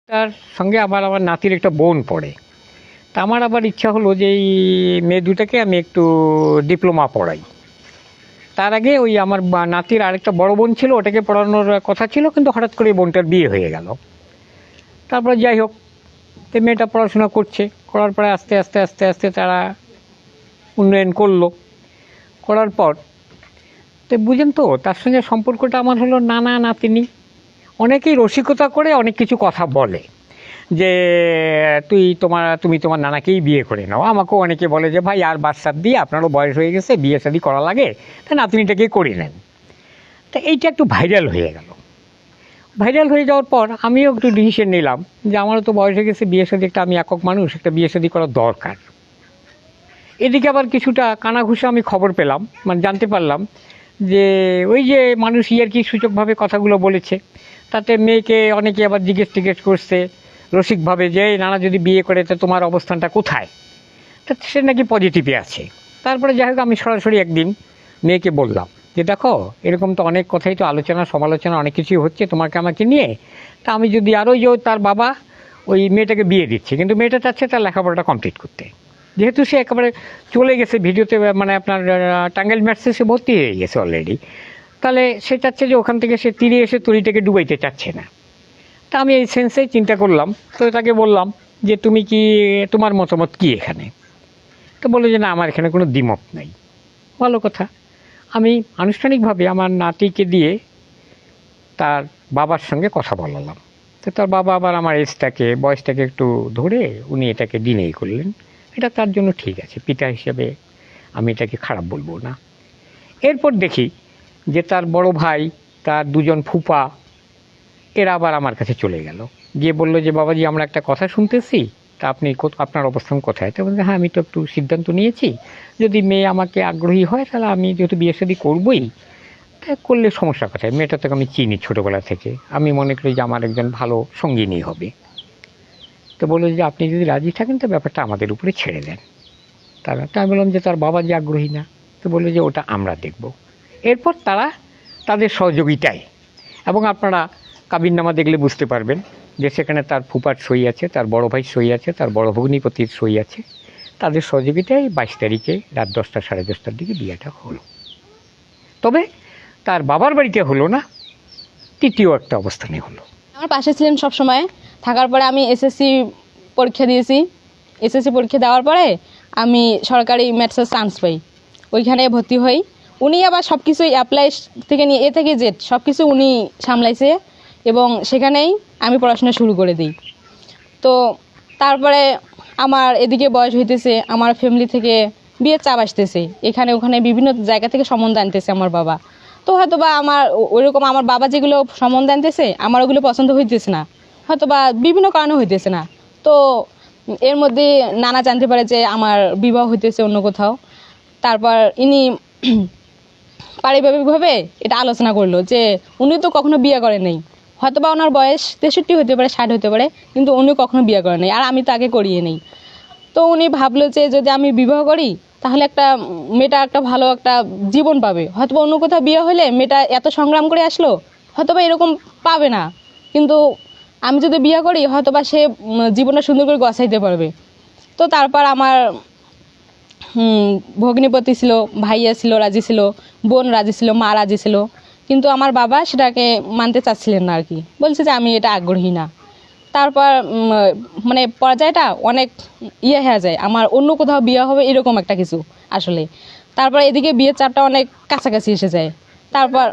তার সঙ্গে আবার আমার নাতির একটা বোন পড়ে। তা আমার আবার ইচ্ছা হলো যে এই মেয়ে দুটাকে আমি একটু ডিপ্লোমা পড়াই। তার আগে ওই আমার নাতির আরেকটা বড় বোন ছিল, ওটাকে পড়ানোর কথা ছিল, কিন্তু হঠাৎ করে বোনটার বিয়ে হয়ে গেল। তারপর যাই হোক, তো মেয়েটা পড়াশোনা করছে, করার পরে আস্তে আস্তে আস্তে আস্তে তারা উন্নয়ন করলো। করার পর তো বুঝেন তো, তার সঙ্গে সম্পর্কটা আমার হলো নানা নাতিনি। অনেকেই রসিকতা করে অনেক কিছু কথা বলে যে তুমি তোমার নানাকেই বিয়ে করে নাও। আমাকেও অনেকে বলে যে ভাই আর বাচ্চার দিয়ে আপনারও বয়স হয়ে গেছে, বিয়ে শাদী করা লাগে, তা নাতনিটাকেই করে নেন। তা এইটা একটু ভাইরাল হয়ে গেল। ভাইরাল হয়ে যাওয়ার পর আমিও একটু ডিসিশন নিলাম যে আমারও তো বয়স হয়ে গেছে, বিয়ে শাদী, একটা আমি একক মানুষ, একটা বিয়ে শাদী করা দরকার। এদিকে আবার কিছুটা কানাঘুষা আমি খবর পেলাম, মানে জানতে পারলাম যে ওই যে মানুষ কি সূচকভাবে কথাগুলো বলেছে, তাতে মেয়েকে অনেকে আবার জিজ্ঞেস করছে রসিকভাবে যে এই নানা যদি বিয়ে করে তো তোমার অবস্থানটা কোথায়। তা সে নাকি পজিটিভে আছে। তারপরে যাই হোক, আমি সরাসরি একদিন মেয়েকে বললাম যে দেখো, এরকম তো অনেক কথাই তো আলোচনা সমালোচনা অনেক কিছুই হচ্ছে তোমাকে আমাকে নিয়ে। তা আমি যদি আরও যে তার বাবা ওই মেয়েটাকে বিয়ে দিচ্ছে, কিন্তু মেয়েটা চাচ্ছে তার লেখাপড়াটা কমপ্লিট করতে, যেহেতু সে একেবারে চলে গেছে ভিডিওতে, মানে আপনার টাঙ্গাইল ম্যাথসে সে ভর্তি হয়ে গেছে অলরেডি। তাহলে সে চাচ্ছে যে ওখান থেকে সে তীরে এসে তরিটাকে ডুবাইতে চাচ্ছে না। তা আমি এই সেন্সে চিন্তা করলাম, তো তাকে বললাম যে তুমি কি, তোমার মতামত কী এখানে। তো বললো যে না, আমার এখানে কোনো দ্বিমত নাই। ভালো কথা। আমি আনুষ্ঠানিকভাবে আমার নাতিকে দিয়ে তার বাবার সঙ্গে কথা বলালাম। তো তার বাবা আবার আমার বয়সটাকে একটু ধরে উনি এটাকে ডিনাই করলেন। এটা তার জন্য ঠিক আছে, পিতা হিসেবে আমি এটাকে খারাপ বলবো না। এরপর দেখি যে তার বড় ভাই, তার দুজন ফুপা, এরা আবার আমার কাছে চলে গেল, গিয়ে বললো যে বাবাজি, আমরা একটা কথা শুনতেছি, তা আপনি আপনার অবস্থান কোথায়। তো বলছে হ্যাঁ, আমি তো একটু সিদ্ধান্ত নিয়েছি, যদি মেয়ে আমাকে আগ্রহী হয় তাহলে আমি যেহেতু বিয়ে শাদী করবোই, তা করলে সমস্যা কোথায়, মেয়েটা তোকে আমি চিনি ছোটোবেলা থেকে, আমি মনে করি যে আমার একজন ভালো সঙ্গিনী হবে। তো বললো যে আপনি যদি রাজি থাকেন তো ব্যাপারটা আমাদের উপরে ছেড়ে দেন। তো আমি বললাম যে তার বাবা যে আগ্রহী না। তো বললো যে ওটা আমরা দেখব। এরপর তারা তাদের সহযোগিতায়, এবং আপনারা কাবিননামা দেখলে বুঝতে পারবেন যে সেখানে তার ফুপার সই আছে, তার বড় ভাইয়ের সই আছে, তার বড় ভগ্নিপতির সই আছে। তাদের সহযোগিতায় 22 তারিখে রাত 10টা সাড়ে 10টার দিকে বিয়েটা হলো। তবে তার বাবার বাড়িতে হলো না, তৃতীয় একটা অবস্থানে হলো। আমার পাশে ছিলেন সব সময়, থাকার পরে আমি এসএসসি পরীক্ষা দিয়েছি। এসএসসি পরীক্ষা দেওয়ার পরে আমি সরকারি ম্যাথসের চান্স পাই, ওইখানে ভর্তি হই। উনি আবার সব কিছুই অ্যাপ্লাই থেকে নিয়ে এ থেকে জেড সব কিছু উনি সামলাইছে, এবং সেখানেই আমি পড়াশোনা শুরু করে দিই। তো তারপরে আমার এদিকে বয়স হইতেছে, আমার ফ্যামিলি থেকে বিয়ের চাপ আসতেছে, এখানে ওখানে বিভিন্ন জায়গা থেকে সম্বন্ধ আনতেছে আমার বাবা। তো হয়তো বা আমার ওইরকম আমার বাবা যেগুলো সম্বন্ধ আনতেছে আমার ওগুলো পছন্দ হইতেছে না, হয়তো বা বিভিন্ন কারণে হইতেছে না। তো এর মধ্যে নানা জানতে পারে যে আমার বিবাহ হইতেছে অন্য কোথাও। তারপর ইনি পারিবারিকভাবে এটা আলোচনা করলো যে উনি তো কখনো বিয়ে করেন নাই, হয়তো বা ওনার বয়স 63 হতে পারে, 60 হতে পারে, কিন্তু উনি কখনো বিয়ে করেন নাই, আর আমি তাকে করিয়ে নেই। তো উনি ভাবলো যে যদি আমি বিবাহ করি তাহলে মেয়েটা একটা ভালো একটা জীবন পাবে, হয়তো অন্য কোথাও বিয়ে হলে মেয়েটা এত সংগ্রাম করে আসলো হয়তো বা এরকম পাবে না, কিন্তু আমি যদি বিয়ে করি হয়তো বা সে জীবনটা সুন্দর করে গছাইতে পারবে। তো তারপর আমার ভগ্নিপতি ছিল, ভাইয়া ছিল রাজি ছিল, বোন রাজি ছিল, মা রাজি ছিল, কিন্তু আমার বাবা সেটাকে মানতে চাচ্ছিলেন না আর কি, বলছে যে আমি এটা আগ্রহী না। তারপর মানে পর্যায়টা অনেক হয়ে যায়, আমার অন্য কোথাও বিয়ে হবে এরকম একটা কিছু আসলে। তারপর এদিকে বিয়ের চাপটা অনেক কাছাকাছি এসে যায়। তারপর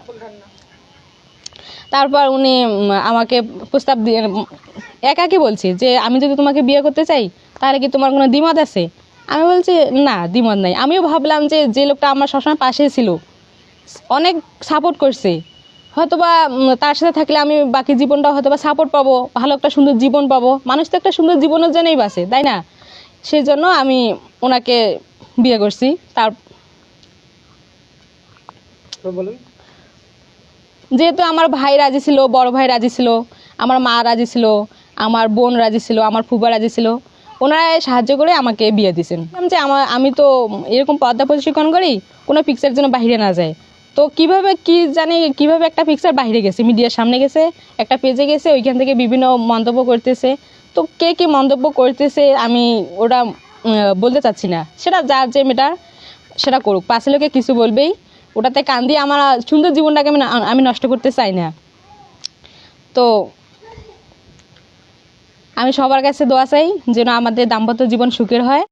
তারপর উনি আমাকে প্রস্তাব দিয়ে একাকি বলছি যে আমি যদি তোমাকে বিয়ে করতে চাই তাহলে কি তোমার কোনো দ্বিমত আছে। আমি বলছি না, দ্বিমত নাই। আমিও ভাবলাম যে লোকটা আমার সবসময় পাশে ছিল, অনেক সাপোর্ট করছে, হয়তোবা তার সাথে থাকলে আমি বাকি জীবনটা হয়তোবা সাপোর্ট পাবো, ভালো একটা সুন্দর জীবন পাবো। মানুষ তো একটা সুন্দর জীবনের জন্যই বাঁচে, তাই না? সেই জন্য আমি ওনাকে বিয়ে করছি। যেহেতু আমার ভাই রাজি ছিল, বড় ভাই রাজি ছিল, আমার মা রাজি ছিল, আমার বোন রাজি ছিল, আমার ফুফা রাজি ছিল, ওনারা সাহায্য করে আমাকে বিয়ে দিয়েছেন যে আমি তো এরকম পর্দা প্রশিক্ষণ করি, কোনো পিকচার যেন বাইরে না যায়। তো কিভাবে কি জানি কিভাবে একটা পিকচার বাইরে গেছে, মিডিয়ার সামনে গেছে, একটা পেজে গেছে, ওইখান থেকে বিভিন্ন মন্তব্য করতেছে। তো কে কে মন্তব্য করতেছে আমি ওটা বলতে চাচ্ছি না, সেটা যার যে মেটার সেটা করুক, পাশে লোকে কিছু বলবেই, ওটাতে কান দিয়ে আমার সুন্দর জীবনটাকে আমি নষ্ট করতে চাই না। তো আমি সবার কাছে দোয়া চাই যেন আমাদের দাম্পত্য জীবন সুখের হয়।